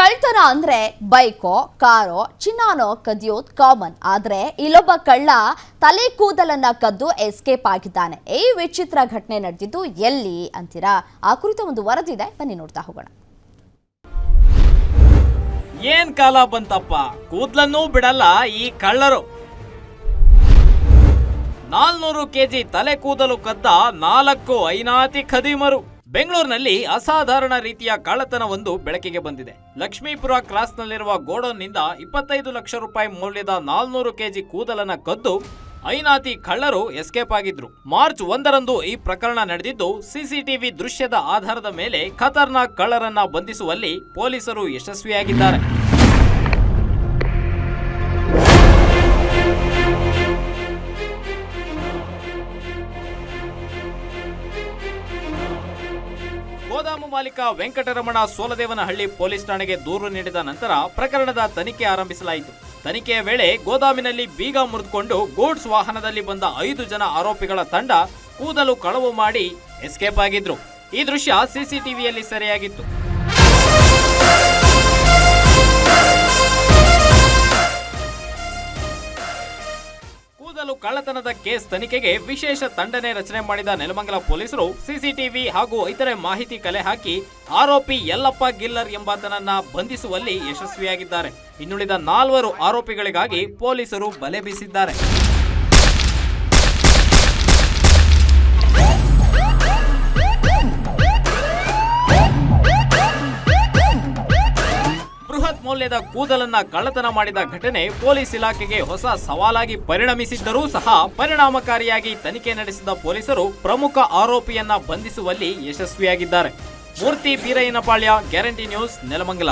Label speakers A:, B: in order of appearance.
A: ಕಳ್ತನ ಅಂದ್ರೆ ಬೈಕೋ ಕಾರೋ ಚಿನ್ನಾನೋ ಕದಿಯೋದ್ ಕಾಮನ್. ಆದ್ರೆ ಇಲ್ಲೊಬ್ಬ ಕಳ್ಳ ತಲೆ ಕೂದಲನ್ನ ಕದ್ದು ಎಸ್ಕೇಪ್ ಆಗಿದ್ದಾನೆ. ಈ ವಿಚಿತ್ರ ಘಟನೆ ನಡೆದಿದ್ದು ಎಲ್ಲಿ ಅಂತೀರಾ? ಆ ಕುರಿತ ಒಂದು ವರದಿ ಇದೆ, ಬನ್ನಿ ನೋಡ್ತಾ ಹೋಗೋಣ.
B: ಏನ್ ಕಾಲ ಬಂತಪ್ಪ, ಕೂದ್ಲನ್ನೂ ಬಿಡಲ್ಲ ಈ ಕಳ್ಳರು. 400 ಕೆಜಿ ತಲೆ ಕೂದಲು ಕದ್ದ 4 ಐನಾತಿ ಖದೀಮರು. ಬೆಂಗಳೂರಿನಲ್ಲಿ ಅಸಾಧಾರಣ ರೀತಿಯ ಕಳ್ಳತನವೊಂದು ಬೆಳಕಿಗೆ ಬಂದಿದೆ. ಲಕ್ಷ್ಮೀಪುರ ಕ್ರಾಸ್ನಲ್ಲಿರುವ ಗೋಡೌನ್ನಿಂದ 25 ಲಕ್ಷ ರೂಪಾಯಿ ಮೌಲ್ಯದ 400 ಕೆಜಿ ಕೂದಲನ್ನ ಕದ್ದು ಐನಾತಿ ಕಳ್ಳರು ಎಸ್ಕೇಪ್ ಆಗಿದ್ರು. ಮಾರ್ಚ್ 1ರಂದು ಈ ಪ್ರಕರಣ ನಡೆದಿದ್ದು, ಸಿಸಿಟಿವಿ ದೃಶ್ಯದ ಆಧಾರದ ಮೇಲೆ ಖತರ್ನಾಕ್ ಕಳ್ಳರನ್ನ ಬಂಧಿಸುವಲ್ಲಿ ಪೊಲೀಸರು ಯಶಸ್ವಿಯಾಗಿದ್ದಾರೆ. ಗೋದಾಮು ಮಾಲೀಕ ವೆಂಕಟರಮಣ ಸೋಲದೇವನಹಳ್ಳಿ ಪೊಲೀಸ್ ಠಾಣೆಗೆ ದೂರು ನೀಡಿದ ನಂತರ ಪ್ರಕರಣದ ತನಿಖೆ ಆರಂಭಿಸಲಾಯಿತು. ತನಿಖೆಯ ವೇಳೆ ಗೋದಾಮಿನಲ್ಲಿ ಬೀಗ ಮುರಿದುಕೊಂಡು ಗೂಡ್ಸ್ ವಾಹನದಲ್ಲಿ ಬಂದ 5 ಜನ ಆರೋಪಿಗಳ ತಂಡ ಕೂದಲು ಕಳವು ಮಾಡಿ ಎಸ್ಕೇಪ್ ಆಗಿದ್ರು. ಈ ದೃಶ್ಯ ಸಿಸಿಟಿವಿಯಲ್ಲಿ ಸೆರೆಯಾಗಿತ್ತು. ಕೂದಲು ಕಳ್ಳತನದ ಕೇಸ್ ತನಿಖೆಗೆ ವಿಶೇಷ ತಂಡನೆ ರಚನೆ ಮಾಡಿದ ನೆಲಮಂಗಲ ಪೊಲೀಸರು ಸಿಸಿಟಿವಿ ಹಾಗೂ ಇತರೆ ಮಾಹಿತಿ ಕಲೆ ಹಾಕಿ ಆರೋಪಿ ಯಲ್ಲಪ್ಪ ಗಿಲ್ಲರ್ ಎಂಬಾತನನ್ನ ಬಂಧಿಸುವಲ್ಲಿ ಯಶಸ್ವಿಯಾಗಿದ್ದಾರೆ. ಇನ್ನುಳಿದ 4 ಆರೋಪಿಗಳಿಗಾಗಿ ಪೊಲೀಸರು ಬಲೆ ಬೀಸಿದ್ದಾರೆ. ಬೃಹತ್ ಮೌಲ್ಯದ ಕೂದಲನ್ನ ಕಳ್ಳತನ ಮಾಡಿದ ಘಟನೆ ಪೊಲೀಸ್ ಇಲಾಖೆಗೆ ಹೊಸ ಸವಾಲಾಗಿ ಪರಿಣಮಿಸಿದ್ದರೂ ಸಹ ಪರಿಣಾಮಕಾರಿಯಾಗಿ ತನಿಖೆ ನಡೆಸಿದ ಪೊಲೀಸರು ಪ್ರಮುಖ ಆರೋಪಿಯನ್ನ ಬಂಧಿಸುವಲ್ಲಿ ಯಶಸ್ವಿಯಾಗಿದ್ದಾರೆ. ಮೂರ್ತಿ ಬೀರಯ್ಯನಪಾಳ್ಯ, ಗ್ಯಾರಂಟಿ ನ್ಯೂಸ್, ನೆಲಮಂಗಲ.